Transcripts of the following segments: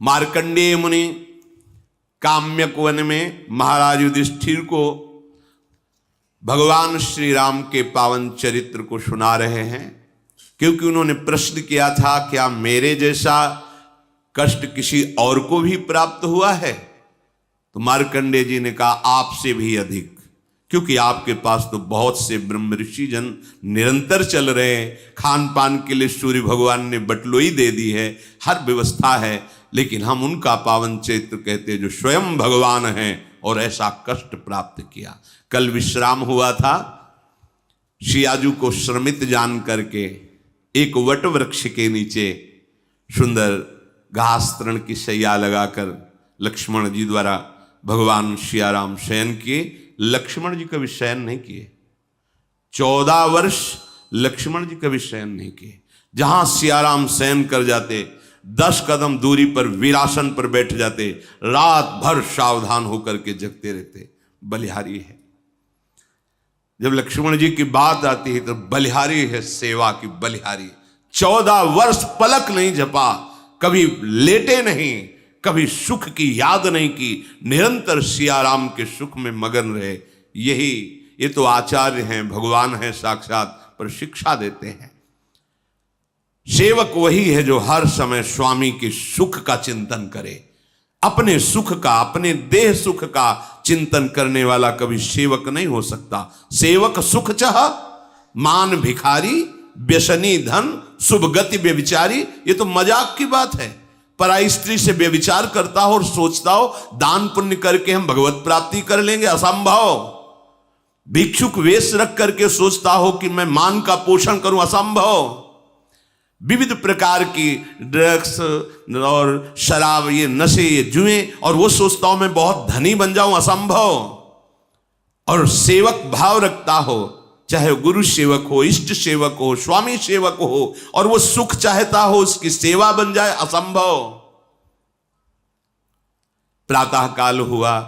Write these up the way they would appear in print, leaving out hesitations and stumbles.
मार्कंडेय मुनि काम्यक वन में महाराज युधिष्ठिर को भगवान श्री राम के पावन चरित्र को सुना रहे हैं, क्योंकि उन्होंने प्रश्न किया था क्या मेरे जैसा कष्ट किसी और को भी प्राप्त हुआ है। तो मार्कंडेय जी ने कहा आपसे भी अधिक, क्योंकि आपके पास तो बहुत से ब्रह्म ऋषि जन निरंतर चल रहे हैं, खान पान के लिए सूर्य भगवान ने बटलोई दे दी है, हर व्यवस्था है, लेकिन हम उनका पावन चरित्र कहते जो स्वयं भगवान हैं और ऐसा कष्ट प्राप्त किया। कल विश्राम हुआ था, शियाजू को श्रमित जान करके एक वट वृक्ष के नीचे सुंदर घास तृण की शैया लगाकर लक्ष्मण जी द्वारा भगवान सियाराम शयन किए। लक्ष्मण जी कभी शयन नहीं किए, 14 वर्ष लक्ष्मण जी कभी शयन नहीं किए। जहां सियाराम शयन कर जाते 10 कदम दूरी पर वीरासन पर बैठ जाते, रात भर सावधान होकर के जगते रहते। बलिहारी है, जब लक्ष्मण जी की बात आती है तो बलिहारी है, सेवा की बलिहारी। 14 वर्ष पलक नहीं झपा, कभी लेटे नहीं, कभी सुख की याद नहीं की, निरंतर सियाराम के सुख में मगन रहे। ये तो आचार्य हैं, भगवान हैं साक्षात, पर शिक्षा देते हैं। सेवक वही है जो हर समय स्वामी के सुख का चिंतन करे। अपने सुख का, अपने देह सुख का चिंतन करने वाला कभी सेवक नहीं हो सकता। सेवक सुख चाह मान भिखारी, व्यसनी धन, शुभ गति व्यभिचारी। ये तो मजाक की बात है। पराई स्त्री से व्यभिचार करता हो और सोचता हो दान पुण्य करके हम भगवत प्राप्ति कर लेंगे, असंभव। भिक्षुक वेश रख करके सोचता हो कि मैं मान का पोषण करूं, असंभव। विविध प्रकार की ड्रग्स और शराब, ये नशे, ये जुए, और वो सोचता हूं मैं बहुत धनी बन जाऊं, असंभव। और सेवक भाव रखता हो, चाहे गुरु सेवक हो, इष्ट सेवक हो, स्वामी सेवक हो, और वो सुख चाहता हो उसकी सेवा बन जाए, असंभव। प्रातः काल हुआ,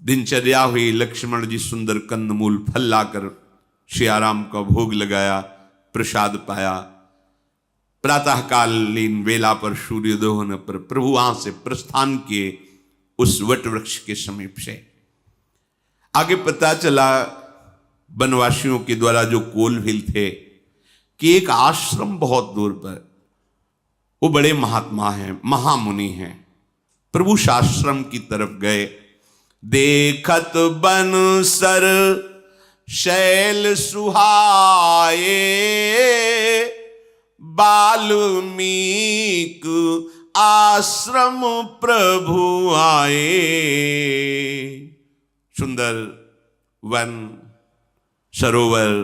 दिनचर्या हुई, लक्ष्मण जी सुंदर कंदमूल फल लाकर सियाराम का भोग लगाया, प्रसाद पाया। प्रातःकालीन वेला पर सूर्योदय होने पर प्रभु वहां से प्रस्थान किए उस वट वृक्ष के समीप से। आगे पता चला वनवासियों के द्वारा जो कोलभिल थे कि एक आश्रम बहुत दूर पर, वो बड़े महात्मा हैं, महामुनि हैं। प्रभु उस आश्रम की तरफ गए। देखत बन सर शैल सुहाए, बाल्मीक आश्रम प्रभु आए। सुंदर वन, सरोवर,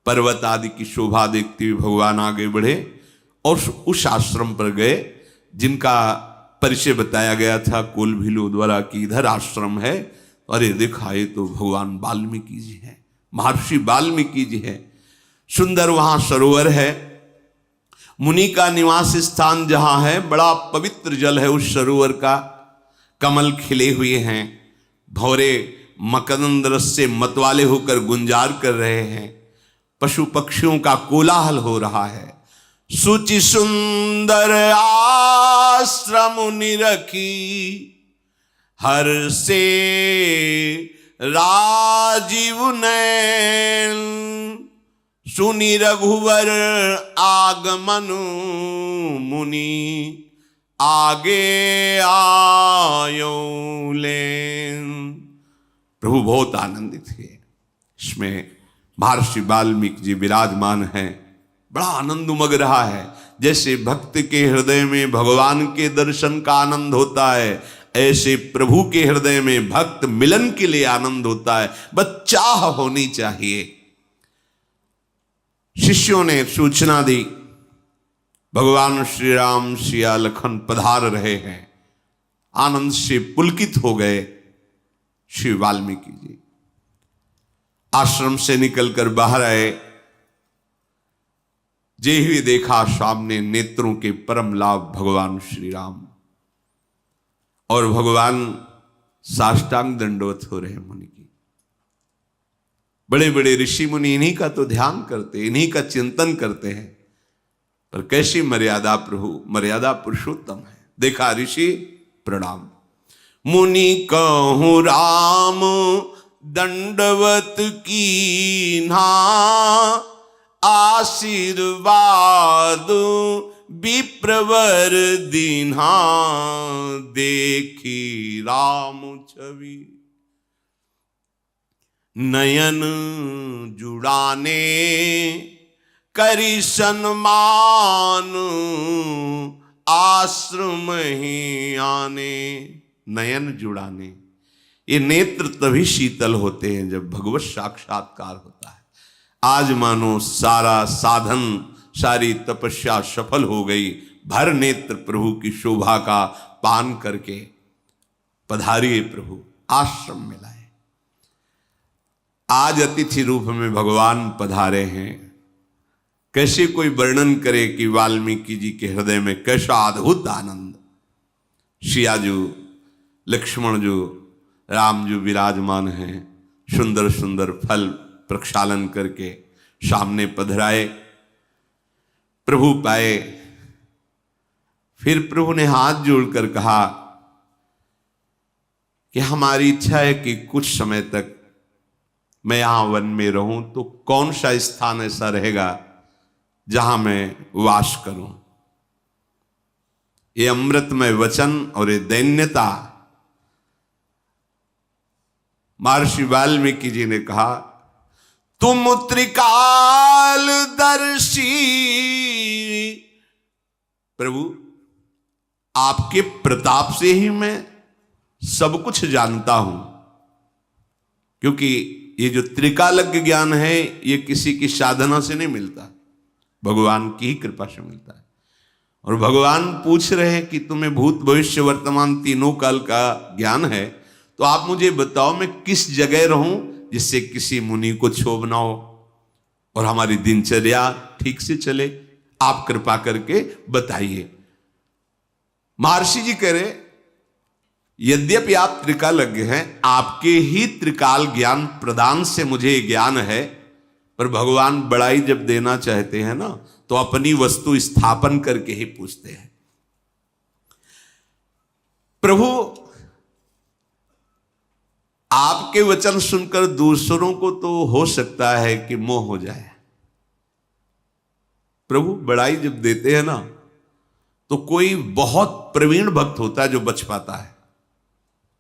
पर्वत आदि की शोभा देखते हुए भगवान आगे बढ़े और उस आश्रम पर गए जिनका परिचय बताया गया था कोलभिलों द्वारा कि इधर आश्रम है। अरे देखा, ये तो भगवान वाल्मीकि जी हैं, महर्षि वाल्मीकि जी हैं। सुंदर वहां सरोवर है, मुनि का निवास स्थान जहां है, बड़ा पवित्र जल है उस सरोवर का। कमल खिले हुए हैं, भौरे मकरंद रस से मतवाले होकर गुंजार कर रहे हैं, पशु पक्षियों का कोलाहल हो रहा है। सुचि सुंदर आश्रम निरखी, हर से राजीव नैन, सुनि रघुवर आगमन, मुनि आगे आयो लेन। प्रभु बहुत आनंदित थे। इसमें महर्षि वाल्मीकि जी विराजमान हैं। बड़ा आनंद उमग रहा है। जैसे भक्त के हृदय में भगवान के दर्शन का आनंद होता है, ऐसे प्रभु के हृदय में भक्त मिलन के लिए आनंद होता है। बस चाह होनी चाहिए। शिष्यों ने सूचना दी, भगवान श्री राम सिया लखन पधार रहे हैं। आनंद से पुलकित हो गए श्री वाल्मीकि जी। आश्रम से निकलकर बाहर आए, जे हुए देखा सामने नेत्रों के परम लाभ भगवान श्री राम, और भगवान साष्टांग दंडवत हो रहे मुनि की। बड़े बड़े ऋषि मुनि इन्हीं का तो ध्यान करते, इन्हीं का चिंतन करते हैं। पर कैसी मर्यादा प्रभु, मर्यादा पुरुषोत्तम है। देखा ऋषि प्रणाम, मुनि कहूँ राम दंडवत कीन्हा, आशीर्वाद विप्रवर दीन्हा, देखी राम छवि नयन जुड़ाने, करी सन्मान आश्रम ही आने। नयन जुड़ाने, ये नेत्र तभी शीतल होते हैं जब भगवत साक्षात्कार होता है। आज मानो सारा साधन, सारी तपस्या सफल हो गई, भर नेत्र प्रभु की शोभा का पान करके पधारिए प्रभु, आश्रम में लाए। आज अतिथि रूप में भगवान पधारे हैं। कैसे कोई वर्णन करे कि वाल्मीकि जी के हृदय में कैसा अद्भुत आनंद। सियाजू, लक्ष्मण जो, राम जो विराजमान हैं, सुंदर सुंदर फल प्रक्षालन करके सामने पधराए, प्रभु पाए। फिर प्रभु ने हाथ जोड़कर कहा कि हमारी इच्छा है कि कुछ समय तक मैं यहां वन में रहूं, तो कौन सा स्थान ऐसा रहेगा जहां मैं वास करूं। ये अमृतमय वचन और ये दैन्यता, महर्षि वाल्मीकि जी ने कहा, तुम त्रिकाल दर्शी प्रभु, आपके प्रताप से ही मैं सब कुछ जानता हूं। क्योंकि ये जो त्रिकालज्ञ ज्ञान है, ये किसी की साधना से नहीं मिलता, भगवान की ही कृपा से मिलता है। और भगवान पूछ रहे हैं कि तुम्हें भूत भविष्य वर्तमान तीनों काल का ज्ञान है, तो आप मुझे बताओ मैं किस जगह रहूं जिससे किसी मुनि को क्षोभ ना हो और हमारी दिनचर्या ठीक से चले। आप कृपा करके बताइए। महर्षि जी कह रहे, यद्यपि आप त्रिकालज्ञ हैं, आपके ही त्रिकाल ज्ञान प्रदान से मुझे ज्ञान है, पर भगवान बड़ाई जब देना चाहते हैं ना, तो अपनी वस्तु स्थापन करके ही पूछते हैं। प्रभु, आपके वचन सुनकर दूसरों को तो हो सकता है कि मोह हो जाए। प्रभु बड़ाई जब देते हैं ना, तो कोई बहुत प्रवीण भक्त होता है जो बच पाता है।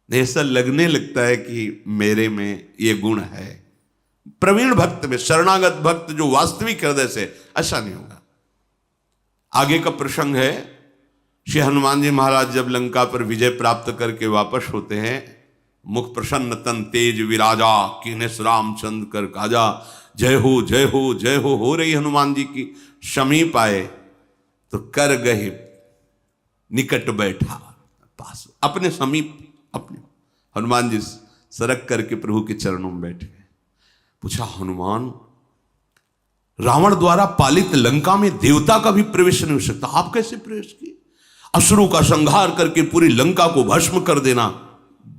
ऐसा लगने लगता है कि मेरे में ये गुण है। प्रवीण भक्त में, शरणागत भक्त जो वास्तविक हृदय से, ऐसा नहीं होगा। आगे का प्रसंग है, श्री हनुमान जी महाराज जब लंका पर विजय प्राप्त करके वापस होते हैं, मुख प्रसन्न तन तेज विराजा, कीनेस रामचंद्र कर काजा, जय हो जय हो जय हो रही हनुमान जी की। समीप आए तो कर गए निकट बैठा पास, अपने समीप, अपने हनुमान जी सरक करके प्रभु के चरणों में बैठ गए। पूछा, हनुमान, रावण द्वारा पालित लंका में देवता का भी प्रवेश नहीं हो सकता, आप कैसे प्रवेश किए? असुरों का संहार करके पूरी लंका को भस्म कर देना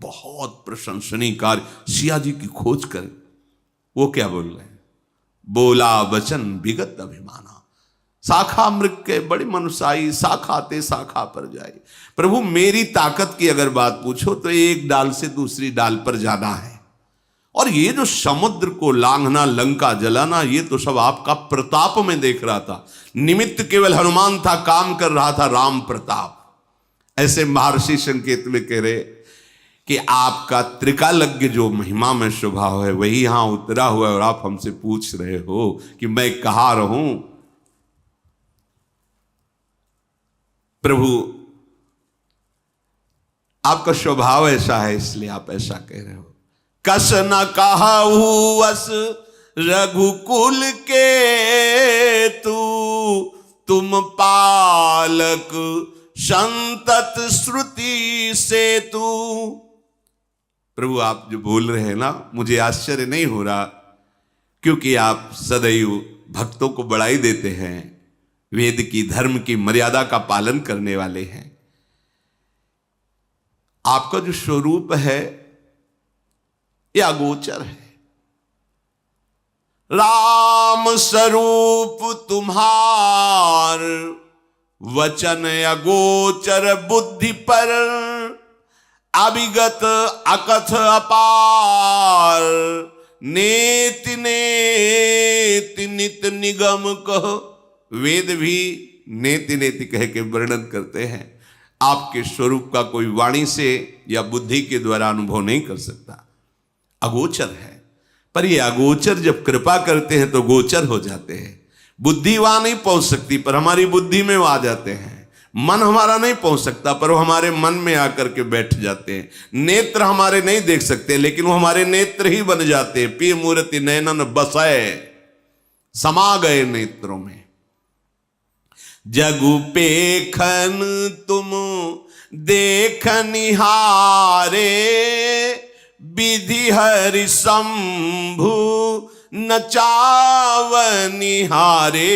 बहुत प्रशंसनीय कार्य। सिया जी की खोज कर वो क्या बोल रहे हैं? बोला वचन विगत अभिमाना, शाखा मृग के बड़ी मनुष्याई, शाखाते शाखा पर जाए। प्रभु मेरी ताकत की अगर बात पूछो तो एक डाल से दूसरी डाल पर जाना है, और ये जो समुद्र को लांघना, लंका जलाना, ये तो सब आपका प्रताप में देख रहा था। निमित्त केवल हनुमान था, काम कर रहा था राम प्रताप। ऐसे महर्षि संकेत में कह रहे कि आपका त्रिकालज्ञ जो महिमा में स्वभाव है वही यहां उतरा हुआ है, और आप हमसे पूछ रहे हो कि मैं कहां रहूं। प्रभु आपका स्वभाव ऐसा है, इसलिए आप ऐसा कह रहे हो। कस न कहू वस रघुकुल के तू, तुम पालक संतत श्रुति से तू। प्रभु आप जो बोल रहे हैं ना, मुझे आश्चर्य नहीं हो रहा, क्योंकि आप सदैव भक्तों को बढ़ाई देते हैं, वेद की, धर्म की मर्यादा का पालन करने वाले हैं। आपका जो स्वरूप है ये अगोचर है। राम स्वरूप तुम्हार, वचन अगोचर बुद्धि पर, अभिगत अकथ अपार, नेति नेति नित निगम कह। वेद भी नेति नेति कह के वर्णन करते हैं। आपके स्वरूप का कोई वाणी से या बुद्धि के द्वारा अनुभव नहीं कर सकता, अगोचर है। पर ये अगोचर जब कृपा करते हैं तो गोचर हो जाते हैं। बुद्धि वहां नहीं पहुंच सकती पर हमारी बुद्धि में वो आ जाते हैं। मन हमारा नहीं पहुंच सकता पर वो हमारे मन में आकर के बैठ जाते हैं। नेत्र हमारे नहीं देख सकते लेकिन वो हमारे नेत्र ही बन जाते हैं। पी मूर्ति नैनन बसय, समा गए नेत्रों में। जगु पेखन तुम देख निहारे, विधि हरि शंभु नचाव निहारे।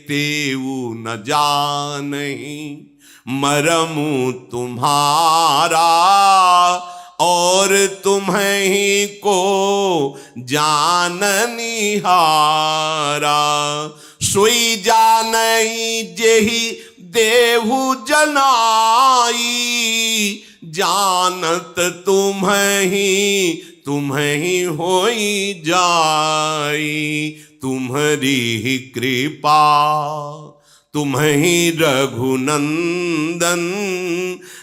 तेऊ न जानहि मरमु तुम्हारा, और तुम्हीं को जान निहारा। सोई जानई जेहि देहु जनाई, जानत तुम्हीं होई जाई। तुम्हारी ही कृपा तुम्हीं रघुनंदन,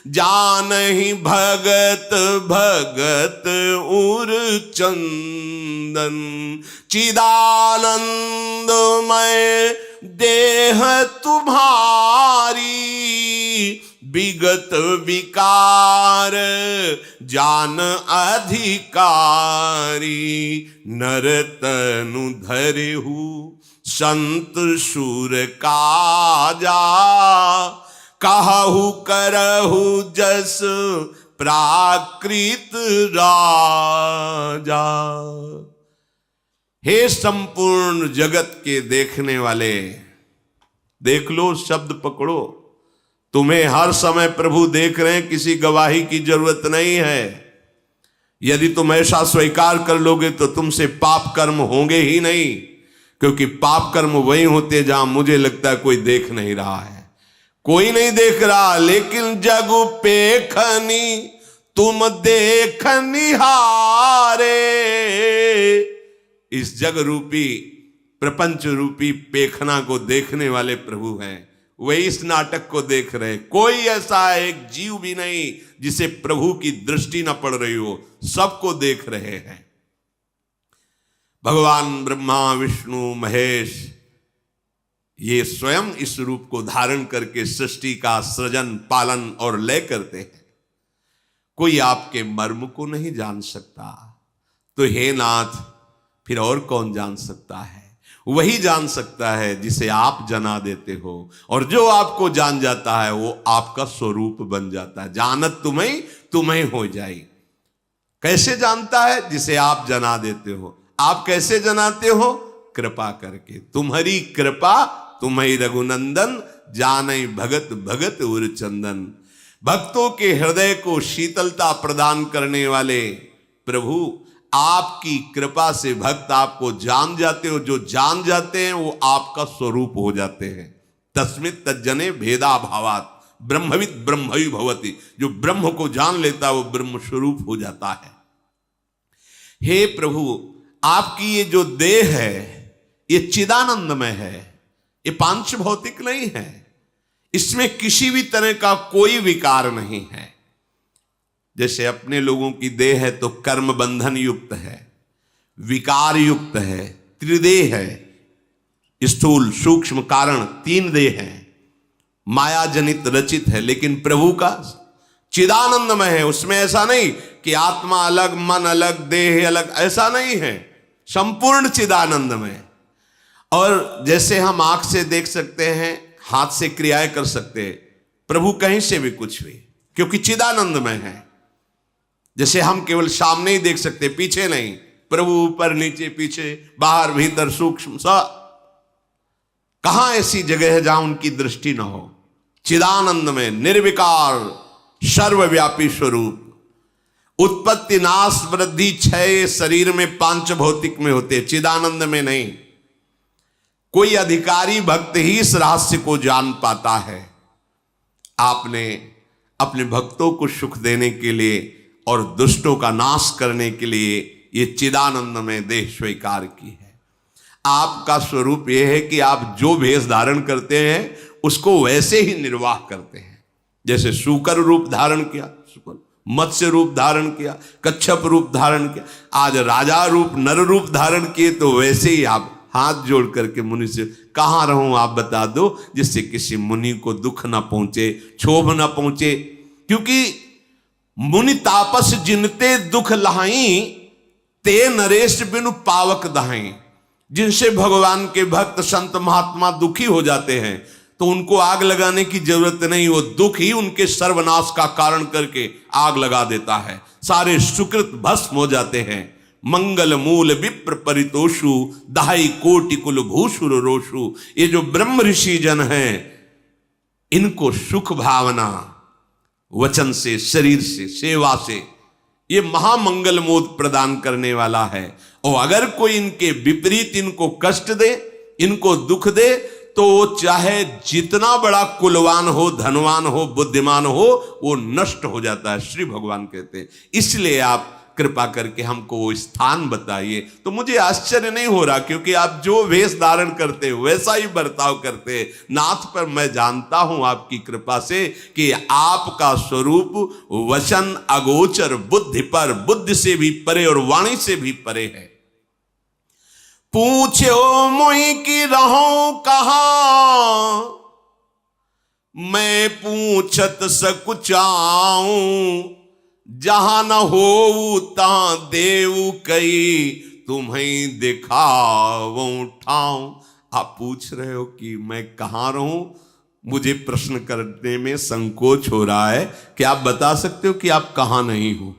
जानहि भगत भगत उर चंदन। चिदानंदमय देह तुम्हारी, विगत विकार जान अधिकारी। नरतनु धरिहु संत सुर काजा, कहु करहु जस प्राकृत राजा। हे संपूर्ण जगत के देखने वाले, देख लो, शब्द पकड़ो। तुम्हें हर समय प्रभु देख रहे हैं, किसी गवाही की जरूरत नहीं है। यदि तुम ऐसा स्वीकार कर लोगे तो तुमसे पाप कर्म होंगे ही नहीं, क्योंकि पाप कर्म वही होते जहां मुझे लगता है कोई देख नहीं रहा है। कोई नहीं देख रहा, लेकिन जगु पेखनी तुम देख निहारे। इस जग रूपी प्रपंच रूपी पेखना को देखने वाले प्रभु हैं। वही इस नाटक को देख रहे। कोई ऐसा एक जीव भी नहीं जिसे प्रभु की दृष्टि न पड़ रही हो, सबको देख रहे हैं। भगवान ब्रह्मा विष्णु महेश ये स्वयं इस रूप को धारण करके सृष्टि का सृजन पालन और लय करते हैं। कोई आपके मर्म को नहीं जान सकता, तो हे नाथ फिर और कौन जान सकता है? वही जान सकता है जिसे आप जना देते हो, और जो आपको जान जाता है वो आपका स्वरूप बन जाता है। जानत तुम्हें हो जाई। कैसे जानता है? जिसे आप जना देते हो। आप कैसे जनाते हो? कृपा करके। तुम्हारी कृपा तुम्हें रघुनंदन, जानई भगत भगत उर चंदन। भक्तों के हृदय को शीतलता प्रदान करने वाले प्रभु, आपकी कृपा से भक्त आपको जान जाते हो। जो जान जाते हैं वो आपका स्वरूप हो जाते हैं। तस्मित् तज्जने भेदा भावात ब्रह्मविद ब्रह्मवि भवति। जो ब्रह्म को जान लेता है वो ब्रह्म स्वरूप हो जाता है। हे प्रभु, आपकी ये जो देह है ये चिदानंदमय है, ये पांच भौतिक नहीं है। इसमें किसी भी तरह का कोई विकार नहीं है। जैसे अपने लोगों की देह है तो कर्म बंधन युक्त है, विकार युक्त है, त्रिदेह है, स्थूल सूक्ष्म कारण, तीन देह है, माया जनित रचित है। लेकिन प्रभु का चिदानंदमय है। उसमें ऐसा नहीं कि आत्मा अलग, मन अलग, देह अलग, ऐसा नहीं है। संपूर्ण चिदानंदमय। और जैसे हम आंख से देख सकते हैं, हाथ से क्रियाएं कर सकते हैं, प्रभु कहीं से भी कुछ भी, क्योंकि चिदानंदमय है। जैसे हम केवल सामने ही देख सकते, पीछे नहीं। प्रभु ऊपर नीचे पीछे बाहर भीतर सूक्ष्म सब। कहां ऐसी जगह है जहां उनकी दृष्टि न हो? चिदानंद में निर्विकार सर्वव्यापी स्वरूप। उत्पत्ति नाश वृद्धि क्षय शरीर में पांच भौतिक में होते, चिदानंद में नहीं। कोई अधिकारी भक्त ही इस रहस्य को जान पाता है। आपने अपने भक्तों को सुख देने के लिए और दुष्टों का नाश करने के लिए ये चिदानंद में देह स्वीकार की है। आपका स्वरूप यह है कि आप जो भेष धारण करते हैं उसको वैसे ही निर्वाह करते हैं। जैसे शूकर रूप धारण किया, मत्स्य रूप धारण किया, कच्छप रूप धारण किया, आज राजा रूप नर रूप धारण किए, तो वैसे ही आप हाथ जोड़ करके मुनि से कहाँ रहूं आप बता दो, जिससे किसी मुनि को दुख ना पहुंचे, क्षोभ ना पहुंचे। क्योंकि मुनि तापस जिनते दुख लहाई, ते नरेश बिनु पावक दहाई। जिनसे भगवान के भक्त संत महात्मा दुखी हो जाते हैं तो उनको आग लगाने की जरूरत नहीं, वो दुख ही उनके सर्वनाश का कारण करके आग लगा देता है। सारे सुकृत भस्म हो जाते हैं। मंगल मूल विप्र परितोषु, दहाई कोटि कुल भूषुर रोषु। ये जो ब्रह्म ऋषि जन हैं, इनको सुख भावना वचन से, शरीर से, सेवा से, ये महामंगल मोद प्रदान करने वाला है। और अगर कोई इनके विपरीत इनको कष्ट दे, इनको दुख दे, तो वो चाहे जितना बड़ा कुलवान हो, धनवान हो, बुद्धिमान हो, वो नष्ट हो जाता है, श्री भगवान कहते हैं। इसलिए आप कृपा करके हमको वो स्थान बताइए। तो मुझे आश्चर्य नहीं हो रहा, क्योंकि आप जो वेश धारण करते हो वैसा ही बर्ताव करते हैं नाथ। पर मैं जानता हूं आपकी कृपा से कि आपका स्वरूप वचन अगोचर, बुद्धि पर, बुद्धि से भी परे और वाणी से भी परे है। पूछो मोहि की रहो कहां, मैं पूछत सकुचाऊं। जहां न हो तहां देव कई, तुम्हें दिखाऊं ठाऊं। आप पूछ रहे हो कि मैं कहां रहूं, मुझे प्रश्न करने में संकोच हो रहा है कि आप बता सकते हो कि आप कहां नहीं हो।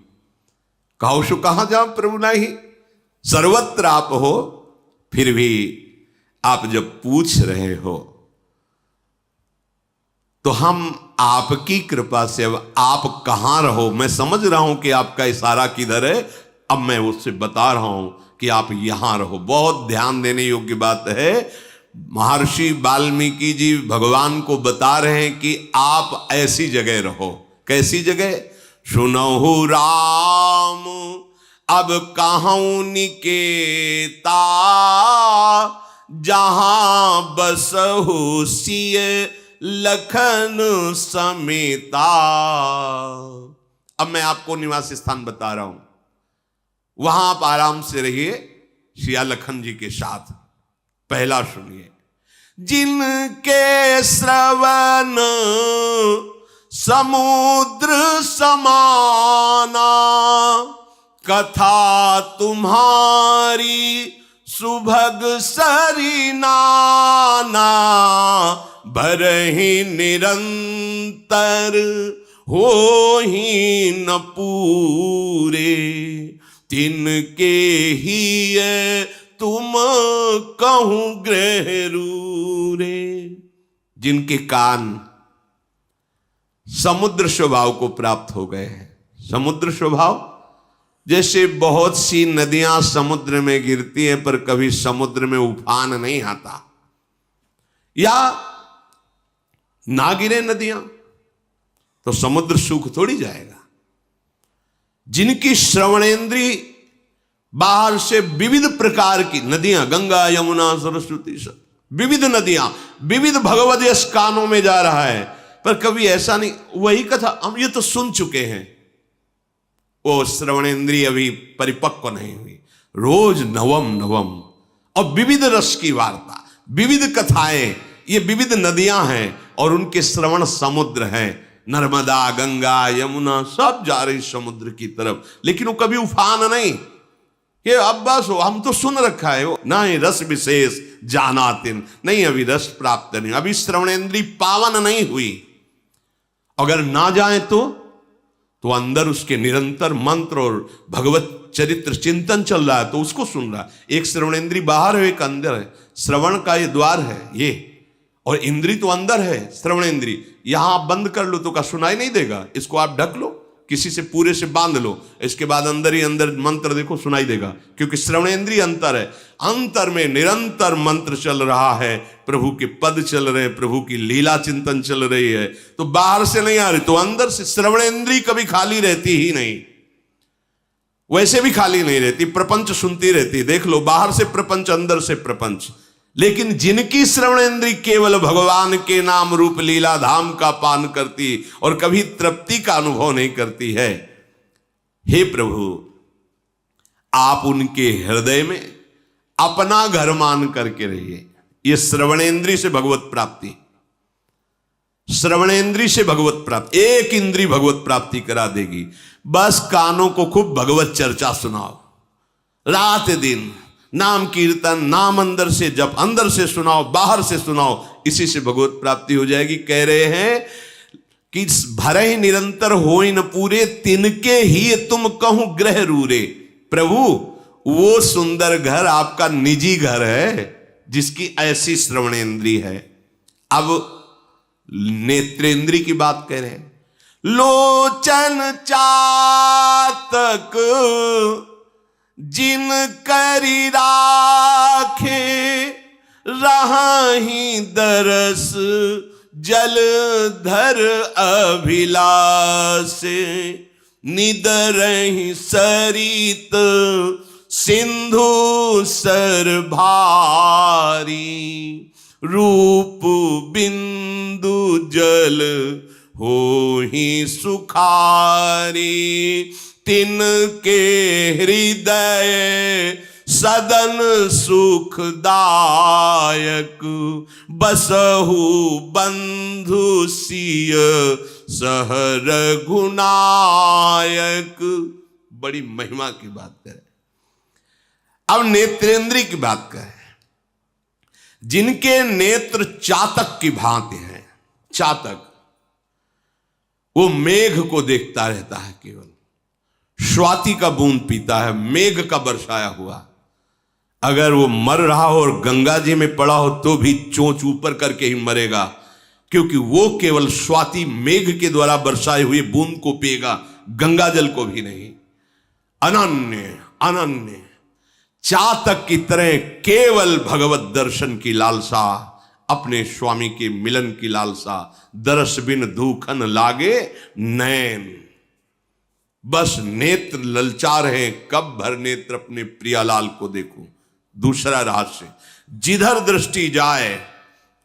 कहो सो कहां जाओ प्रभु नहीं, सर्वत्र आप हो। फिर भी आप जब पूछ रहे हो तो हम आपकी कृपा से, अब आप कहां रहो, मैं समझ रहा हूं कि आपका इशारा किधर है। अब मैं उससे बता रहा हूं कि आप यहां रहो। बहुत ध्यान देने योग्य बात है। महर्षि वाल्मीकि जी भगवान को बता रहे हैं कि आप ऐसी जगह रहो। कैसी जगह? सुनहु राम अब कहूं निकेता, जहां बसहु सिय लखन समेता। अब मैं आपको निवास स्थान बता रहा हूं, वहां आप आराम से रहिए सिया लखन जी के साथ। पहला सुनिए। जिनके श्रवण समुद्र समाना, कथा तुम्हारी सुभग सरिनाना। भरहि निरंतर हो ही न पूरे, तिनके ही तुम कहूं गृह रूरे। जिनके कान समुद्र स्वभाव को प्राप्त हो गए हैं। समुद्र स्वभाव जैसे बहुत सी नदियां समुद्र में गिरती हैं पर कभी समुद्र में उफान नहीं आता, या ना गिरे नदियां तो समुद्र सूख थोड़ी जाएगा। जिनकी श्रवणेंद्री बाहर से विविध प्रकार की नदियां, गंगा यमुना सरस्वती, सब विविध नदियां विविध भगवद यश कानों में जा रहा है, पर कभी ऐसा नहीं। वही कथा हम ये तो सुन चुके हैं, वो श्रवणेंद्रिय अभी परिपक्व नहीं हुई। रोज नवम नवम और विविध रस की वार्ता, विविध कथाएं, ये विविध नदियां हैं और उनके श्रवण समुद्र हैं। नर्मदा, गंगा, यमुना सब जा रही समुद्र की तरफ, लेकिन वो कभी उफान नहीं। ये अब बस हम तो सुन रखा है, ना ही रस विशेष जानातिन, नहीं अभी रस प्राप्त नहीं, अभी श्रवणेंद्री पावन नहीं हुई। अगर ना जाए तो अंदर उसके निरंतर मंत्र और भगवत चरित्र चिंतन चल रहा है, तो उसको सुन रहा है। एक श्रवणेंद्री बाहर है, एक अंदर है। श्रवण का ये द्वार है ये, और इंद्री तो अंदर है श्रवणेंद्री। यहां आप बंद कर लो तो क्या सुनाई नहीं देगा? इसको आप ढक लो किसी से पूरे से बांध लो, इसके बाद अंदर ही अंदर मंत्र देखो सुनाई देगा, क्योंकि श्रवणेंद्रिय अंतर है। अंतर में निरंतर मंत्र चल रहा है, प्रभु के पद चल रहे हैं, प्रभु की लीला चिंतन चल रही है, तो बाहर से नहीं आ रही, तो अंदर से श्रवणेंद्रिय कभी खाली रहती ही नहीं, वैसे भी खाली नहीं रहती, प्रपंच सुनती रहती। देख लो, बाहर से प्रपंच, अंदर से प्रपंच। लेकिन जिनकी श्रवणेंद्रिय केवल भगवान के नाम रूप लीला धाम का पान करती और कभी तृप्ति का अनुभव नहीं करती है, हे प्रभु आप उनके हृदय में अपना घर मान करके रहिए। ये श्रवणेंद्रिय से भगवत प्राप्ति, श्रवणेंद्रिय से भगवत प्राप्ति, एक इंद्रिय भगवत प्राप्ति करा देगी। बस कानों को खूब भगवत चर्चा सुनाओ, रात दिन नाम कीर्तन, नाम अंदर से जप, अंदर से सुनाओ, बाहर से सुनाओ, इसी से भगवत प्राप्ति हो जाएगी। कह रहे हैं कि भरे निरंतर होई न पूरे, तिनके ही तुम कहूं ग्रह रूरे। प्रभु वो सुंदर घर आपका निजी घर है जिसकी ऐसी श्रवणेंद्रिय है। अब नेत्रेंद्रिय की बात कह रहे हैं। लोचन चातक जिन करी राखे, रहाही दरस जलधर अभिलाषे, निदरहि सरित सिंधु सर भारी, रूप बिंदु जल होहि सुखारी, तिनके हृदय सदन सुखदायक, बसहु बंधु सिय सह रघुनायक। बड़ी महिमा की बात करें। अब नेत्रेंद्रिय की बात करें। जिनके नेत्र चातक की भांति हैं, चातक वो मेघ को देखता रहता है, केवल स्वाति का बूंद पीता है, मेघ का बरसाया हुआ। अगर वो मर रहा हो और गंगा जी में पड़ा हो तो भी चोंच ऊपर करके ही मरेगा, क्योंकि वो केवल स्वाति मेघ के द्वारा बरसाए हुए बूंद को पिएगा, गंगा जल को भी नहीं। अनन्य अनन्य चातक की तरह केवल भगवत दर्शन की लालसा, अपने स्वामी के मिलन की लालसा, दरस बिन धूखन लागे नैन। बस नेत्र ललचा रहे, कब भर नेत्र अपने प्रियालाल को देखूं। दूसरा रहस्य, जिधर दृष्टि जाए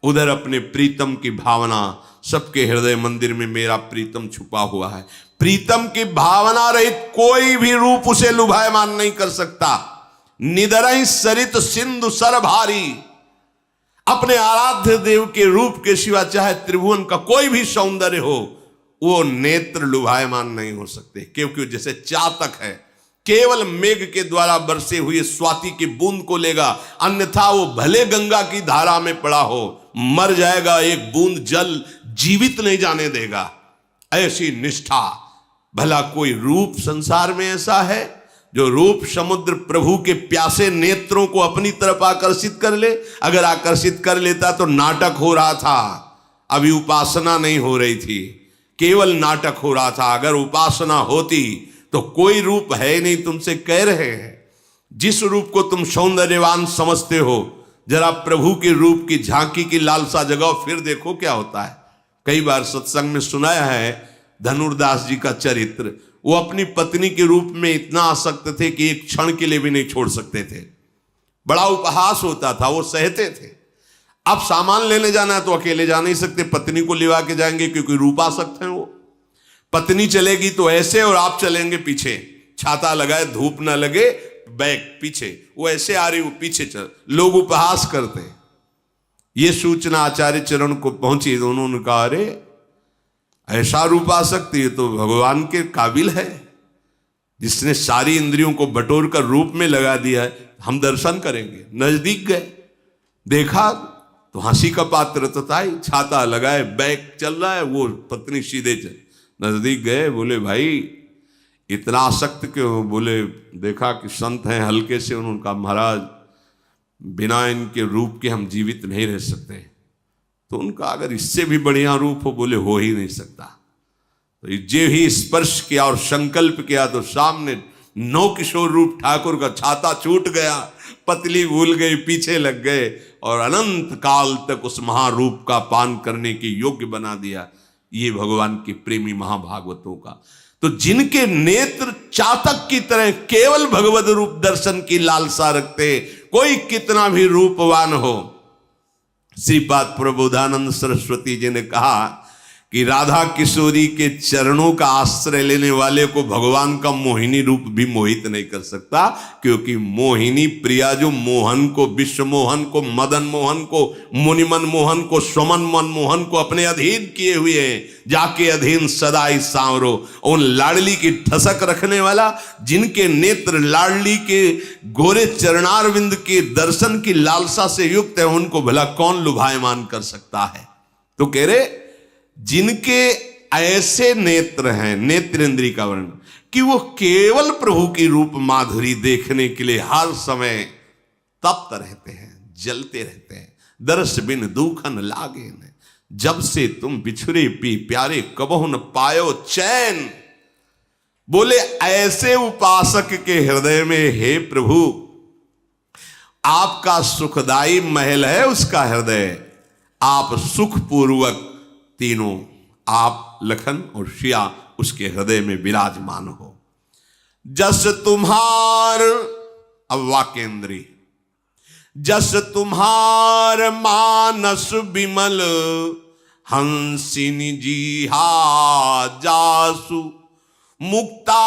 उधर अपने प्रीतम की भावना। सबके हृदय मंदिर में मेरा प्रीतम छुपा हुआ है। प्रीतम की भावना रहित कोई भी रूप उसे लुभायमान नहीं कर सकता। निदरहि सरित सिंधु सर भारी, अपने आराध्य देव के रूप के सिवा चाहे त्रिभुवन का कोई भी सौंदर्य हो, वो नेत्र लुभायमान नहीं हो सकते, क्योंकि जैसे चातक है, केवल मेघ के द्वारा बरसे हुए स्वाति की बूंद को लेगा, अन्यथा वो भले गंगा की धारा में पड़ा हो मर जाएगा, एक बूंद जल जीवित नहीं जाने देगा। ऐसी निष्ठा। भला कोई रूप संसार में ऐसा है जो रूप समुद्र प्रभु के प्यासे नेत्रों को अपनी तरफ आकर्षित कर ले? अगर आकर्षित कर लेता तो नाटक हो रहा था, अभी उपासना नहीं हो रही थी, केवल नाटक हो रहा था। अगर उपासना होती तो कोई रूप है नहीं। तुमसे कह रहे हैं, जिस रूप को तुम सौंदर्यवान समझते हो, जरा प्रभु के रूप की झांकी की लालसा जगाओ, फिर देखो क्या होता है। कई बार सत्संग में सुनाया है धनुर्दास जी का चरित्र। वो अपनी पत्नी के रूप में इतना आसक्त थे कि एक क्षण के लिए भी नहीं छोड़ सकते थे। बड़ा उपहास होता था, वो सहते थे। अब सामान लेने जाना है तो अकेले जा नहीं सकते, पत्नी को लिवा के जाएंगे, क्योंकि रूपासक्त हैं वो। पत्नी चलेगी तो ऐसे और आप चलेंगे पीछे, छाता लगाए धूप ना लगे, बैक पीछे, वो ऐसे आ रही वो पीछे चल। लोग उपहास करते। ये सूचना आचार्य चरण को पहुंची तो उन्होंने कहा, अरे ऐसा रूपासक्ति है तो भगवान के काबिल है, जिसने सारी इंद्रियों को बटोर कर रूप में लगा दिया है। हम दर्शन करेंगे। नजदीक गए, देखा तो हंसी का पात्र तताई, छाता लगाए बैक चल रहा है, वो पत्नी सीधे चल। नजदीक गए, बोले भाई इतना आसक्त क्यों? बोले देखा कि संत हैं, हल्के से। उन्होंने कहा महाराज बिना इनके रूप के हम जीवित नहीं रह सकते। तो उनका अगर इससे भी बढ़िया रूप हो, बोले हो ही नहीं सकता। तो जे ही स्पर्श किया और संकल्प किया तो सामने नौ किशोर रूप ठाकुर का छाता छूट गया, पतली भूल गई, पीछे लग गए और अनंत काल तक उस महारूप का पान करने के योग्य बना दिया। ये भगवान के प्रेमी महाभागवतों का। तो जिनके नेत्र चातक की तरह केवल भगवत रूप दर्शन की लालसा रखते, कोई कितना भी रूपवान हो। श्रीपाद प्रबोधानंद सरस्वती जी ने कहा कि राधा किशोरी के चरणों का आश्रय लेने वाले को भगवान का मोहिनी रूप भी मोहित नहीं कर सकता, क्योंकि मोहिनी प्रिया जो मोहन को, विश्व मोहन को, मदन मोहन को, मुनिमन मोहन को, स्वमन मन मोहन को अपने अधीन किए हुए हैं। जाके अधीन सदाई सांवरो, उन लाडली की ठसक रखने वाला, जिनके नेत्र लाडली के गोरे चरणारविंद के दर्शन की लालसा से युक्त है, उनको भला कौन लुभायमान कर सकता है। तो कह रहे जिनके ऐसे नेत्र हैं, नेत्रेंद्री का वर्णन, कि वो केवल प्रभु की रूप माधुरी देखने के लिए हर समय तप्त रहते हैं, जलते रहते हैं। दर्श बिन दुखन लागे न, जब से तुम बिछुरे पी प्यारे कबहु न पायो चैन। बोले ऐसे उपासक के हृदय में हे प्रभु आपका सुखदाई महल है, उसका हृदय, आप सुखपूर्वक तीनों, आप लखन और शिया उसके हृदय में विराजमान हो। जस तुम्हार, अब वाक्येंद्री, जस तुम्हार मानस विमल हंसिनी जी हा जासु, मुक्ता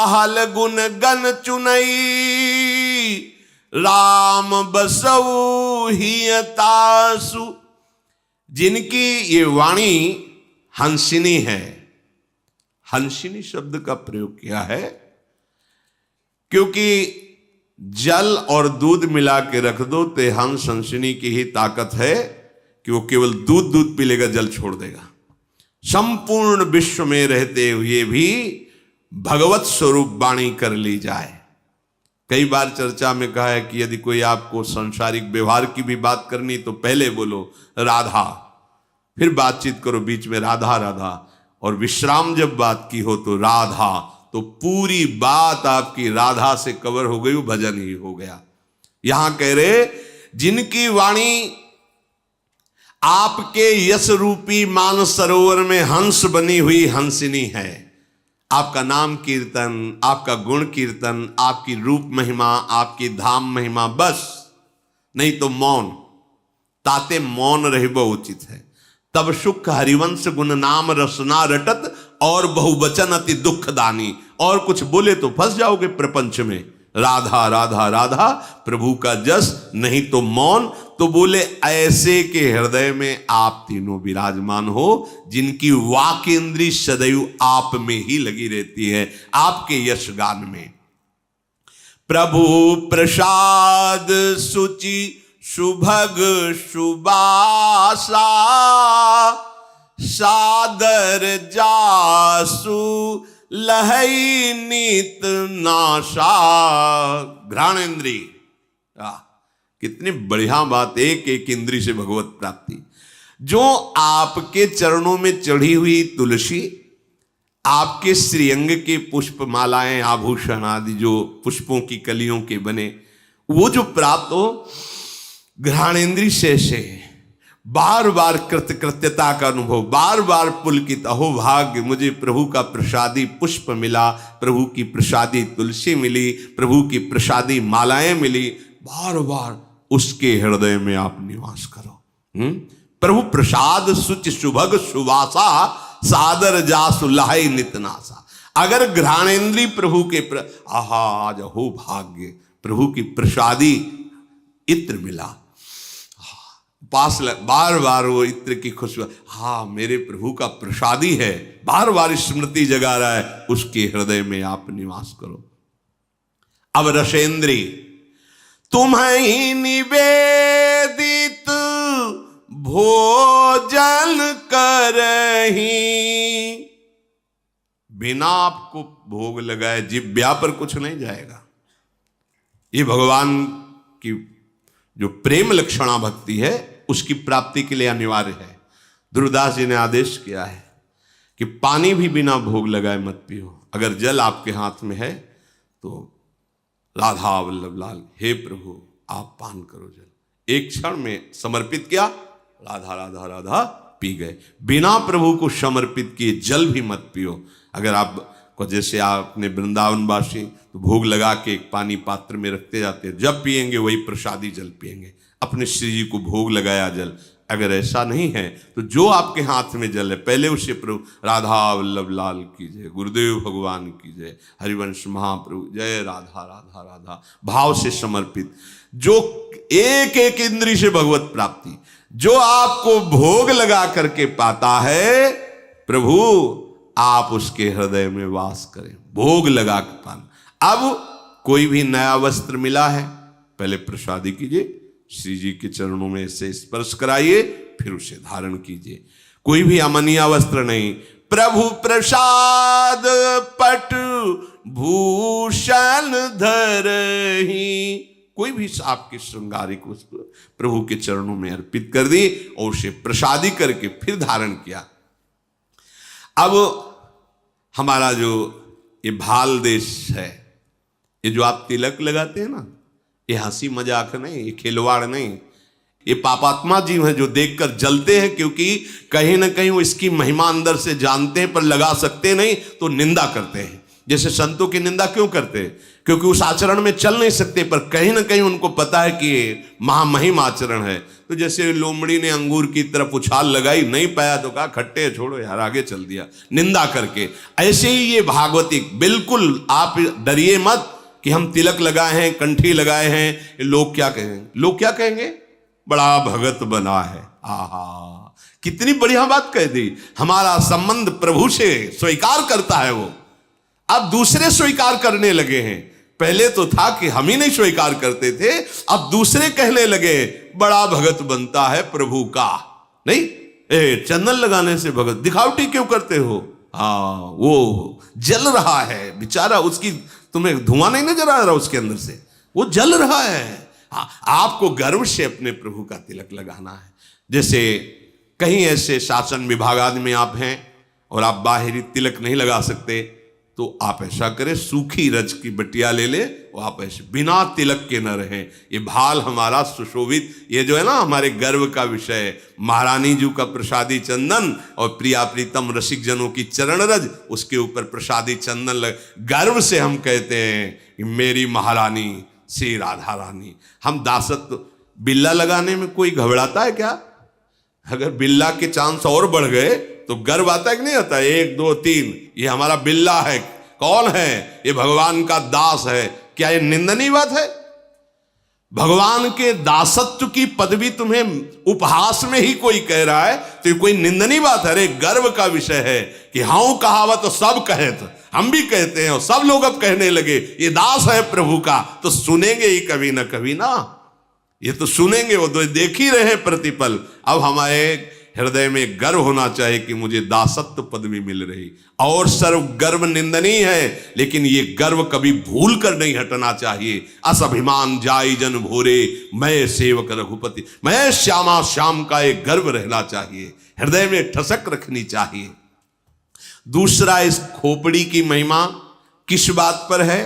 हल गुण गण चुनई, राम बसऊ हियतासु। जिनकी ये वाणी हंसिनी है, हंसिनी शब्द का प्रयोग किया है क्योंकि जल और दूध मिला के रख दो तो हंस हंसिनी की ही ताकत है कि वो केवल दूध दूध पी लेगा, जल छोड़ देगा। संपूर्ण विश्व में रहते हुए भी भगवत स्वरूप वाणी कर ली जाए। कई बार चर्चा में कहा है कि यदि कोई आपको सांसारिक व्यवहार की भी बात करनी तो पहले बोलो राधा, फिर बातचीत करो बीच में राधा राधा, और विश्राम जब बात की हो तो राधा, तो पूरी बात आपकी राधा से कवर हो गई, वो भजन ही हो गया। यहां कह रहे जिनकी वाणी आपके यश रूपी मान सरोवर में हंस बनी हुई हंसिनी है। आपका नाम कीर्तन, आपका गुण कीर्तन, आपकी रूप महिमा, आपकी धाम महिमा, बस नहीं तो मौन, ताते मौन रहबो उचित है। तब सुख हरिवंश गुण नाम रसना रटत, और बहुवचन अति दुखदानी। और कुछ बोले तो फंस जाओगे प्रपंच में। राधा राधा राधा प्रभु का जस, नहीं तो मौन। तो बोले ऐसे के हृदय में आप तीनों विराजमान हो, जिनकी वाकेंद्री सदैव आप में ही लगी रहती है, आपके यश गान में। प्रभु प्रसाद सुचि सुभग सुबासा, सादर जासु लहई नीत नाशा। घ्राणेन्द्री, कितनी बढ़िया बात, एक एक इंद्री से भगवत प्राप्ति। जो आपके चरणों में चढ़ी हुई तुलसी, आपके श्रीअंग के पुष्प मालाएं, आभूषण आदि जो पुष्पों की कलियों के बने, वो जो प्राप्त हो घ्राणेन्द्री से बार बार कृतकृत्यता का अनुभव, बार बार पुलकित, अहो भाग्य मुझे प्रभु का प्रसादी पुष्प मिला, प्रभु की प्रसादी तुलसी मिली, प्रभु की प्रसादी मालाएं मिली। बार बार उसके हृदय में आप निवास करो। प्रभु प्रसाद सुच सुभग सुवासा, सादर जासु लहई नितनासा। अगर घ्राणेन्द्री प्रभु के आहा आज हो भाग्य, प्रभु की प्रसादी इत्र मिला, पास बार बार वो इत्र की खुशबू, हाँ मेरे प्रभु का प्रसादी है, बार बार स्मृति जगा रहा है, उसके हृदय में आप निवास करो। अब रसेंद्री, तुम्हें निवेदित भोजन करही, बिना आपको भोग लगाए जिब्या पर कुछ नहीं जाएगा। ये भगवान की जो प्रेम लक्षणा भक्ति है, उसकी प्राप्ति के लिए अनिवार्य है। ध्रुवदास जी ने आदेश किया है कि पानी भी बिना भोग लगाए मत पियो। अगर जल आपके हाथ में है तो राधा वल्लभ लाल, हे प्रभु आप पान करो जल। एक क्षण में समर्पित किया, राधा राधा राधा पी गए। बिना प्रभु को समर्पित किए जल भी मत पियो। अगर आप को जैसे आपने वृंदावनवासी तो भोग लगा के एक पानी पात्र में रखते जाते हैं, जब पिएंगे वही प्रसादी जल पिएंगे, अपने श्री जी को भोग लगाया जल। अगर ऐसा नहीं है तो जो आपके हाथ में जल है पहले उसे प्रभु राधा वल्लभ लाल की जय, गुरुदेव भगवान की जय, हरिवंश महाप्रभु जय, राधा राधा राधा भाव से समर्पित। जो एक एक इंद्री से भगवत प्राप्ति, जो आपको भोग लगा करके पाता है, प्रभु आप उसके हृदय में वास करें। भोग लगा के पाना। अब कोई भी नया वस्त्र मिला है, पहले प्रसादी कीजिए, श्री जी के चरणों में से स्पर्श कराइए, फिर उसे धारण कीजिए। कोई भी अमनिया वस्त्र नहीं। प्रभु प्रसाद पट भूषण धरहि, कोई भी आपके श्रृंगारिक वस्त्र प्रभु के चरणों में अर्पित कर दी और उसे प्रसादी करके फिर धारण किया। अब हमारा जो ये भाल देश है, ये जो आप तिलक लगाते हैं ना, ये हंसी मजाक नहीं, ये खिलवाड़ नहीं, ये पापात्मा जीव हैं जो देखकर जलते हैं, क्योंकि कहीं ना कहीं वो इसकी महिमा अंदर से जानते हैं पर लगा सकते नहीं तो निंदा करते हैं। जैसे संतों की निंदा क्यों करते हैं? क्योंकि उस आचरण में चल नहीं सकते, पर कहीं ना कहीं उनको पता है कि ये महामहिम आचरण है। तो जैसे लोमड़ी ने अंगूर की तरफ उछाल लगाई, नहीं पाया तो कहा खट्टे छोड़ो यार, आगे चल दिया निंदा करके। ऐसे ही ये भागवती, बिल्कुल आप डरिए मत कि हम तिलक लगाए हैं, कंठी लगाए हैं, लोग क्या कहेंगे? लोग क्या कहेंगे? बड़ा भगत बना है। आहा, कितनी बढ़िया बात कह दी। हमारा संबंध प्रभु से स्वीकार करता है वो। अब दूसरे स्वीकार करने लगे हैं। पहले तो था कि हम ही नहीं स्वीकार करते थे, अब दूसरे कहने लगे बड़ा भगत बनता है प्रभु का। नहीं, चंदन लगाने से भगत, दिखावटी क्यों करते हो? हाँ, वो जल रहा है बेचारा, उसकी तुम्हें धुआं नहीं नजर आ रहा उसके अंदर से, वो जल रहा है। हाँ, आपको गर्व से अपने प्रभु का तिलक लगाना है। जैसे कहीं ऐसे शासन विभाग आदि में आप हैं और आप बाहरी तिलक नहीं लगा सकते, तो आप ऐसा करें, सूखी रज की बटिया ले ले और आप ऐसे बिना तिलक के न रहें। ये भाल हमारा सुशोभित, ये जो है ना हमारे गर्व का विषय, महारानी जी का प्रसादी चंदन और प्रिया प्रीतम रसिक जनों की चरण रज, उसके ऊपर प्रसादी चंदन लग, गर्व से हम कहते हैं कि मेरी महारानी श्री राधा रानी। हम दासत्व, बिल्ला लगाने में कोई घबराता है क्या? अगर बिल्ला के चांस और बढ़ गए तो गर्व आता है कि नहीं आता? 1 2 3, ये हमारा बिल्ला है। कौन है? ये भगवान का दास है। क्या ये निंदनीय बात है? भगवान के दासत्व की पदवी तुम्हें उपहास में ही कोई कह रहा है तो ये कोई निंदनीय बात है? अरे गर्व का विषय है कि हाँ कहावत तो सब कहे, तो हम भी कहते हैं और सब लोग अब कहने लगे ये दास है प्रभु का, तो सुनेंगे ही कभी ना कभी ना, ये तो सुनेंगे, वो तो देख ही रहे प्रतिपल। अब हमारे हृदय में गर्व होना चाहिए कि मुझे दासत्व पदवी मिल रही। और सर्व गर्व निंदनीय है, लेकिन ये गर्व कभी भूल कर नहीं हटना चाहिए। अस अभिमान जाई जन भोरे, मैं सेवक रघुपति, मैं श्यामा श्याम का एक गर्व रहना चाहिए, हृदय में ठसक रखनी चाहिए। दूसरा, इस खोपड़ी की महिमा किस बात पर है?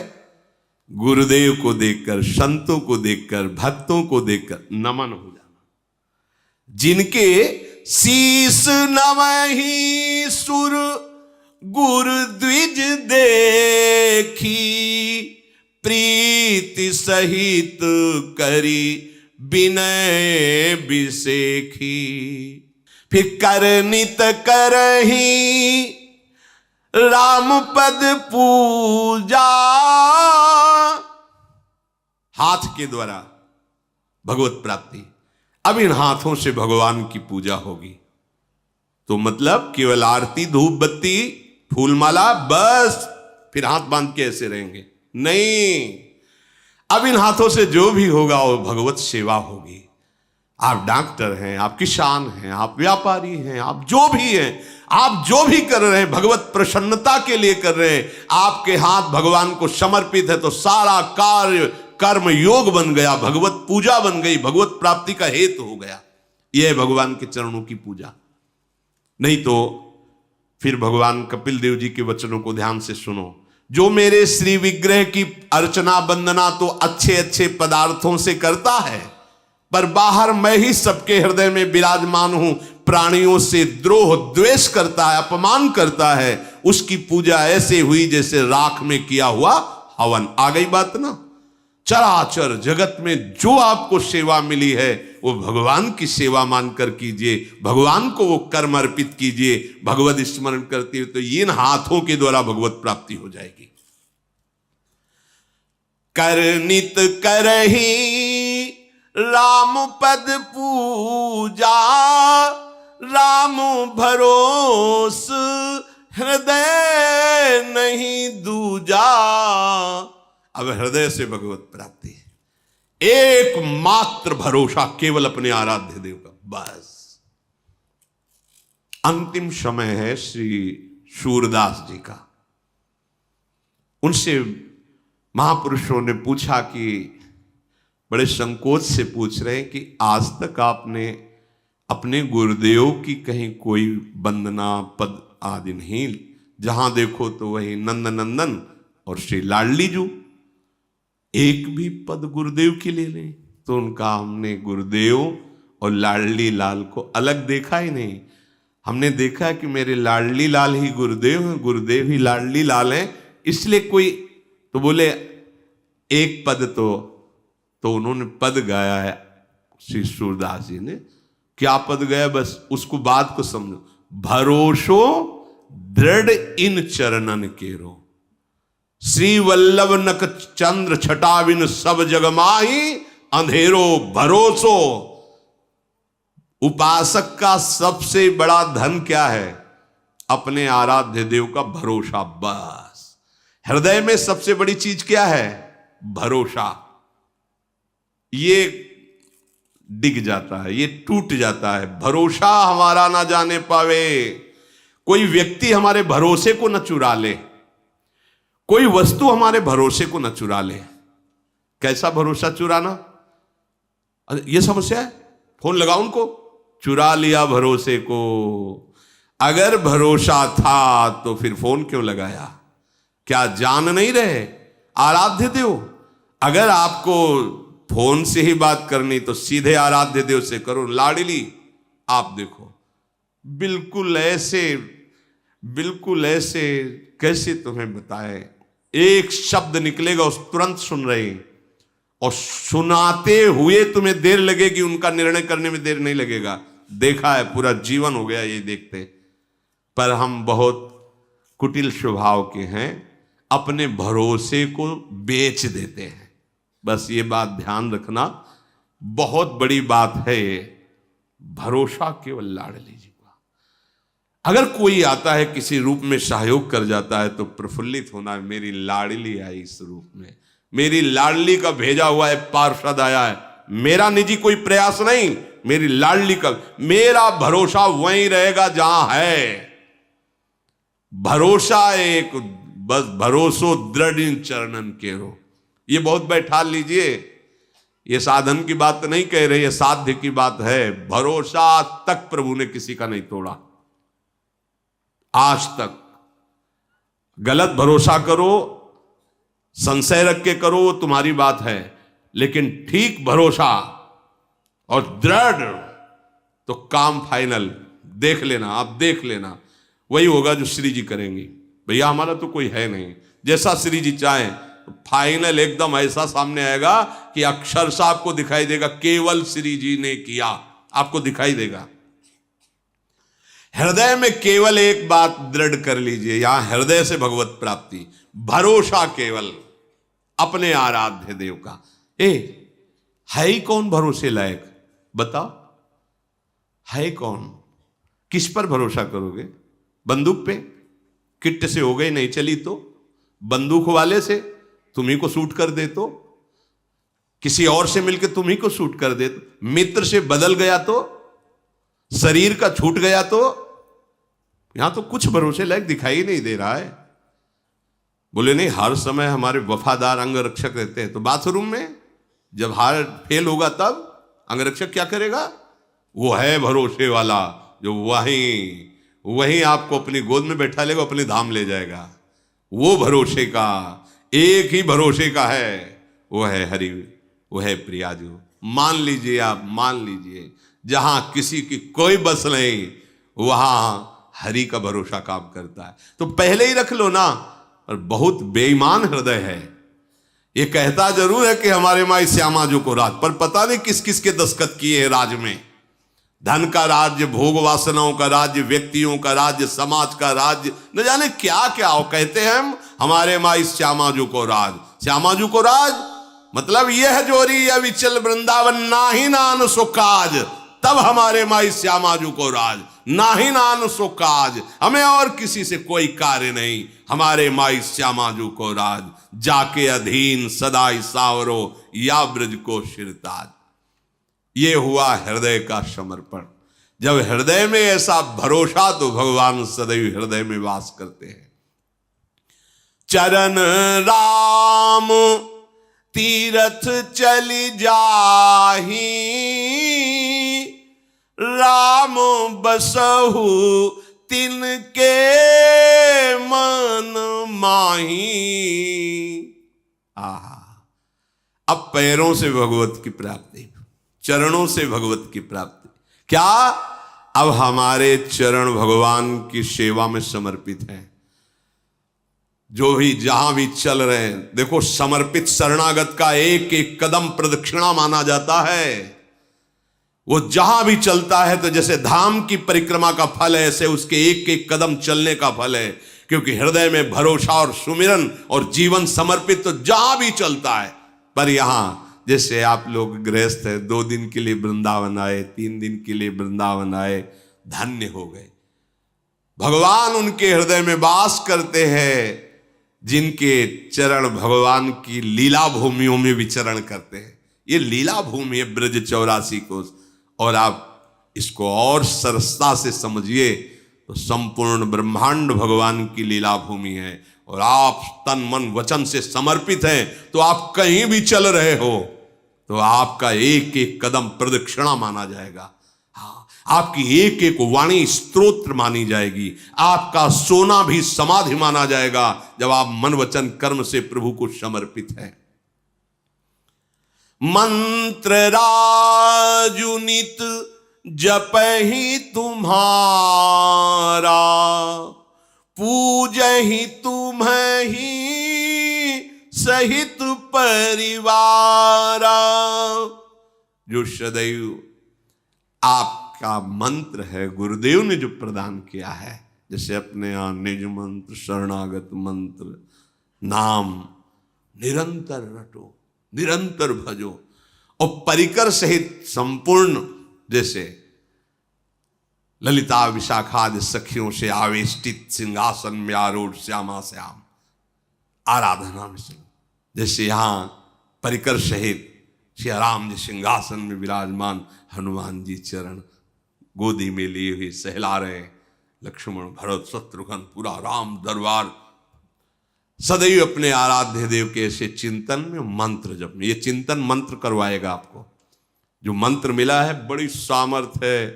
गुरुदेव को देखकर, संतों को देखकर, भक्तों को देखकर नमन हो जाना। जिनके शीस नवहि सुर गुरु द्विज देखी, प्रीति सहित करी विनय बिसेखी, फिर करनित करही राम पद पूजा। हाथ के द्वारा भगवत प्राप्ति। अब इन हाथों से भगवान की पूजा होगी, तो मतलब केवल आरती, धूप बत्ती, फूलमाला, बस फिर हाथ बांध के ऐसे रहेंगे? नहीं, अब इन हाथों से जो भी होगा वो भगवत सेवा होगी। आप डॉक्टर हैं, आप किसान हैं, आप व्यापारी हैं, आप जो भी हैं, आप जो भी कर रहे हैं भगवत प्रसन्नता के लिए कर रहे हैं। आपके हाथ भगवान को समर्पित है तो सारा कार्य कर्म योग बन गया, भगवत पूजा बन गई, भगवत प्राप्ति का हेतु हो गया। यह है भगवान के चरणों की पूजा। नहीं तो फिर भगवान कपिल देव जी के वचनों को ध्यान से सुनो। जो मेरे श्री विग्रह की अर्चना वंदना तो अच्छे अच्छे पदार्थों से करता है, पर बाहर मैं ही सबके हृदय में विराजमान हूं, प्राणियों से द्रोह द्वेष करता है, अपमान करता है, उसकी पूजा ऐसे हुई जैसे राख में किया हुआ हवन। आ गई बात ना। चराचर जगत में जो आपको सेवा मिली है वो भगवान की सेवा मानकर कीजिए, भगवान को वो कर्म अर्पित कीजिए। भगवत स्मरण करते हुए तो इन हाथों के द्वारा भगवत प्राप्ति हो जाएगी। कर नित करही राम पद पूजा, राम भरोस हृदय नहीं दूजा। अब हृदय से भगवत प्राप्ति, एकमात्र भरोसा केवल अपने आराध्य देव का, बस। अंतिम समय है श्री सूरदास जी का। उनसे महापुरुषों ने पूछा कि बड़े संकोच से पूछ रहे हैं कि आज तक आपने अपने गुरुदेव की कहीं कोई वंदना पद आदि नहीं, जहां देखो तो वही नंद नंदन और श्री लाडली जू, एक भी पद गुरुदेव की ले लें। तो उनका हमने गुरुदेव और लाडली लाल को अलग देखा ही नहीं। हमने देखा कि मेरे लाडली लाल ही गुरुदेव हैं, गुरुदेव ही लाडली लाल हैं, इसलिए कोई तो बोले एक पद तो उन्होंने पद गाया है श्री सूरदास जी ने। क्या पद गया, बस उसको बात को समझो। भरोसो दृढ़ इन चरणन केरो, श्री वल्लभ नक चंद्र छटाविन सब जग माही, अंधेरो भरोसो। उपासक का सबसे बड़ा धन क्या है? अपने आराध्य देव का भरोसा, बस। हृदय में सबसे बड़ी चीज क्या है? भरोसा। ये डिग जाता है, ये टूट जाता है, भरोसा हमारा ना जाने पावे। कोई व्यक्ति हमारे भरोसे को न चुरा ले, कोई वस्तु हमारे भरोसे को न चुरा ले। कैसा भरोसा चुराना? ये समस्या है। फोन लगाओ उनको, चुरा लिया भरोसे को। अगर भरोसा था तो फिर फोन क्यों लगाया? क्या जान नहीं रहे आराध्य देव? अगर आपको फोन से ही बात करनी तो सीधे आराध्य देव से करो। लाडली आप देखो, बिल्कुल ऐसे कैसे तुम्हें बताए, एक शब्द निकलेगा उस तुरंत सुन रहे, और सुनाते हुए तुम्हें देर लगेगी, उनका निर्णय करने में देर नहीं लगेगा। देखा है, पूरा जीवन हो गया ये देखते। पर हम बहुत कुटिल स्वभाव के हैं, अपने भरोसे को बेच देते हैं। बस ये बात ध्यान रखना, बहुत बड़ी बात है ये। भरोसा केवल लाडली जी का। अगर कोई आता है किसी रूप में सहयोग कर जाता है तो प्रफुल्लित होना है, मेरी लाडली आई इस रूप में, मेरी लाडली का भेजा हुआ है पार्षद आया है। मेरा निजी कोई प्रयास नहीं, मेरी लाडली का। मेरा भरोसा वहीं रहेगा जहां है। भरोसा एक, बस भरोसो दृढ़ इन चरणन केरो। ये बहुत बैठा लीजिए, ये साधन की बात नहीं कह रही है, साध्य की बात है। भरोसा तक प्रभु ने किसी का नहीं तोड़ा आज तक। गलत भरोसा करो, संशय रख के करो, वो तुम्हारी बात है, लेकिन ठीक भरोसा और दृढ़ तो काम फाइनल। देख लेना, आप देख लेना, वही होगा जो श्री जी करेंगी। भैया हमारा तो कोई है नहीं, जैसा श्री जी चाहें फाइनल एकदम ऐसा सामने आएगा कि अक्षरशः आपको दिखाई देगा केवल श्री जी ने किया, आपको दिखाई देगा। हृदय में केवल एक बात दृढ़ कर लीजिए, यहां हृदय से भगवत प्राप्ति, भरोसा केवल अपने आराध्य देव का। है ही कौन भरोसे लायक? बताओ, है कौन? किस पर भरोसा करोगे? बंदूक पे? किट से हो गई नहीं चली तो? बंदूक वाले से तुम्ही को सूट कर दे तो? किसी और से मिलकर तुम्ही को सूट कर दे तो? मित्र से बदल गया तो? शरीर का छूट गया तो? यहां तो कुछ भरोसे लायक दिखाई नहीं दे रहा है। बोले नहीं, हर समय हमारे वफादार अंगरक्षक रहते हैं, तो बाथरूम में जब हार्ट फेल होगा तब अंगरक्षक क्या करेगा? वो है भरोसे वाला जो वहीं आपको अपनी गोद में बैठा लेगा, अपने धाम ले जाएगा। वो भरोसे का, एक ही भरोसे का है, वो है हरि, वो है प्रियाजू। मान लीजिए, आप मान लीजिए, जहां किसी की कोई बस नहीं, वहां हरि का भरोसा काम करता है। तो पहले ही रख लो ना। और बहुत बेईमान हृदय है, ये कहता जरूर है कि हमारे माई श्यामा जी को राज, पर पता नहीं किस किस के दस्तखत किए हैं राज में। धन का राज्य, भोग वासनाओं का राज्य, व्यक्तियों का राज्य, समाज का राज्य, न जाने क्या क्या हो। कहते हैं हम हमारे माई श्यामा जी को राज। श्यामा जी को राज मतलब यह जोरी अविचल वृंदावन नाही नान सो काज, तब हमारे माई श्यामा जी को राज। नाही नान सो काज, हमें और किसी से कोई कार्य नहीं, हमारे माई श्यामा जी को राज। जाके अधीन सदाई सावरो, या ब्रज को शिरताज। ये हुआ हृदय का समर्पण। जब हृदय में ऐसा भरोसा, तो भगवान सदैव हृदय में वास करते हैं। चरण राम तीरथ चली जाही, राम बसहु तिनके मन माही। आहा, अब पैरों से भगवत की प्राप्ति, चरणों से भगवत की प्राप्ति। क्या अब हमारे चरण भगवान की सेवा में समर्पित हैं। जो भी जहां भी चल रहे हैं, देखो समर्पित शरणागत का एक एक कदम प्रदक्षिणा माना जाता है। वो जहां भी चलता है तो जैसे धाम की परिक्रमा का फल है, ऐसे उसके एक एक कदम चलने का फल है। क्योंकि हृदय में भरोसा और सुमिरन और जीवन समर्पित तो जहां भी चलता है। पर यहां जैसे आप लोग गृहस्थ है, 2 दिन के लिए वृंदावन आए, 3 दिन के लिए वृंदावन आए, धन्य हो गए। भगवान उनके हृदय में वास करते हैं जिनके चरण भगवान की लीला भूमियों में विचरण करते हैं। ये लीला भूमि है ब्रज 84 कोस। और आप इसको और सरसता से समझिए तो संपूर्ण ब्रह्मांड भगवान की लीला भूमि है। और आप तन मन वचन से समर्पित हैं तो आप कहीं भी चल रहे हो तो आपका एक एक कदम प्रदक्षिणा माना जाएगा। हाँ, आपकी एक एक वाणी स्तोत्र मानी जाएगी। आपका सोना भी समाधि माना जाएगा जब आप मन वचन कर्म से प्रभु को समर्पित हैं। मंत्र राजुनित जपहि तुम्हारा, पूजहि तुम्हि सहित परिवारा। जो सदैव आपका मंत्र है, गुरुदेव ने जो प्रदान किया है, जैसे अपने यहाँ निज मंत्र, शरणागत मंत्र, नाम निरंतर रटो, निरंतर भजो। और परिकर सहित संपूर्ण, जैसे ललिता विशाखादि सखियों से आवेष्टित सिंहासन में आरूढ़ श्यामा श्याम आराधना में से, जैसे यहां परिकर सहित श्री राम जी सिंहासन में विराजमान, हनुमान जी चरण गोदी में लिए हुए सहला रहे, लक्ष्मण भरत शत्रुघ्न पूरा राम दरबार सदैव अपने आराध्य देव के ऐसे चिंतन में, मंत्र जप में। ये चिंतन मंत्र करवाएगा आपको। जो मंत्र मिला है बड़ी सामर्थ्य है,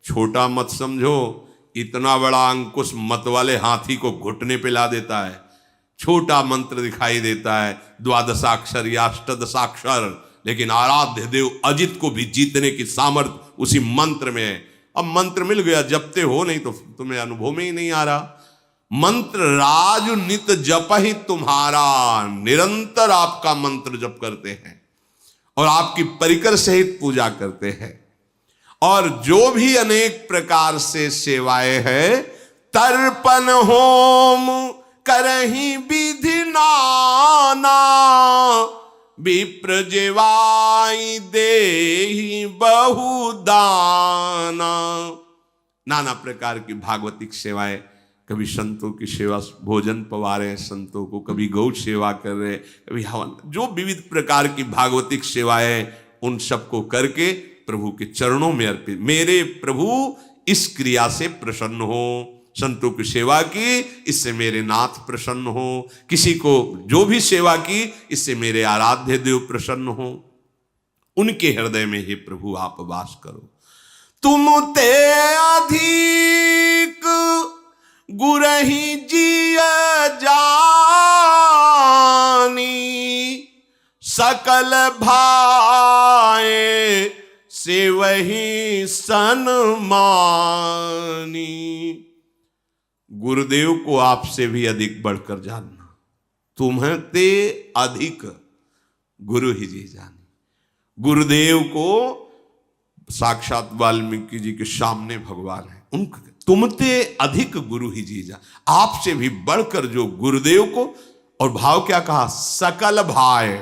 छोटा मत समझो। इतना बड़ा अंकुश मत वाले हाथी को घुटने पे ला देता है। छोटा मंत्र दिखाई देता है, 12 या 18, लेकिन आराध्य देव अजित को भी जीतने की सामर्थ्य उसी मंत्र में है। अब मंत्र मिल गया, जपते हो, नहीं तो तुम्हें अनुभव में ही नहीं आ रहा। मंत्र राज नित जप ही तुम्हारा, निरंतर आपका मंत्र जप करते हैं और आपकी परिकर सहित पूजा करते हैं। और जो भी अनेक प्रकार से सेवाएं हैं, तर्पण होम करहि विधि नाना, विप्र जेवाई देहि बहुदाना। नाना प्रकार की भागवतिक सेवाएं, कभी संतों की सेवा, भोजन पवा रहे हैं संतों को, कभी गौ सेवा कर रहे, कभी हवन, जो विविध प्रकार की भागवतिक सेवाएं, उन सबको करके प्रभु के चरणों में अर्पित। मेरे प्रभु इस क्रिया से प्रसन्न हो, संतों की सेवा की, इससे मेरे नाथ प्रसन्न हो। किसी को जो भी सेवा की, इससे मेरे आराध्य देव प्रसन्न हो। उनके हृदय में ही प्रभु आप वास करो। तुम ते अधिक गुरहि जिय जानी, सकल भाए से वही सन्मानी। गुरुदेव को आपसे भी अधिक बढ़कर जानना। तुम्हें ते अधिक गुरु ही जी जानी। गुरुदेव को साक्षात वाल्मीकि जी के सामने भगवान है, उनके तुमते अधिक गुरु ही जी जा, आपसे भी बढ़कर जो गुरुदेव को, और भाव क्या कहा, सकल भाई,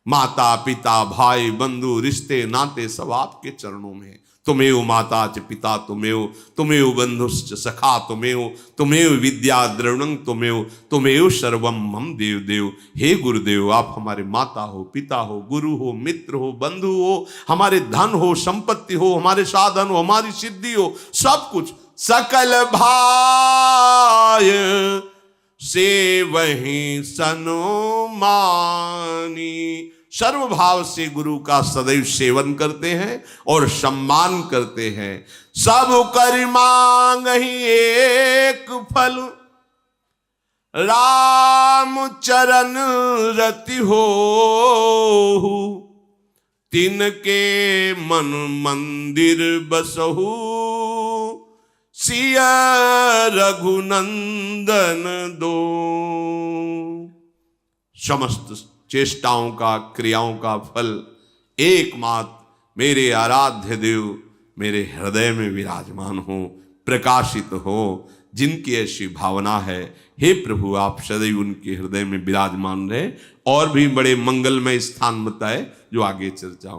माता पिता भाई बंधु रिश्ते नाते सब आपके चरणों में। तुमेव माता च पिता तुमेव, तुमेव बंधुश्च सखा तुमेव, तुमेव विद्या द्रविणं तुमेव, तुमेव सर्वम मम देव देव। हे गुरुदेव, आप हमारे माता हो, पिता हो, गुरु हो, मित्र हो, बंधु हो, हमारे धन हो, संपत्ति हो, हमारे साधन हो, हमारी सिद्धि हो, सब कुछ। सकल भाय से वही सन्मानी। सर्व भाव से गुरु का सदैव सेवन करते हैं और सम्मान करते हैं। सब कर मांग ही एक फल, राम चरण रति हो, तिनके मन मंदिर बसहु, सिया रघुनंदन दो। समस्त चेष्टाओं का, क्रियाओं का फल एकमात्र मेरे आराध्य देव मेरे हृदय में विराजमान हो, प्रकाशित हो। जिनकी ऐसी भावना है, हे प्रभु आप सदैव उनके हृदय में विराजमान रहे। और भी बड़े मंगलमय स्थान बताए जो आगे चर्चा होंगे।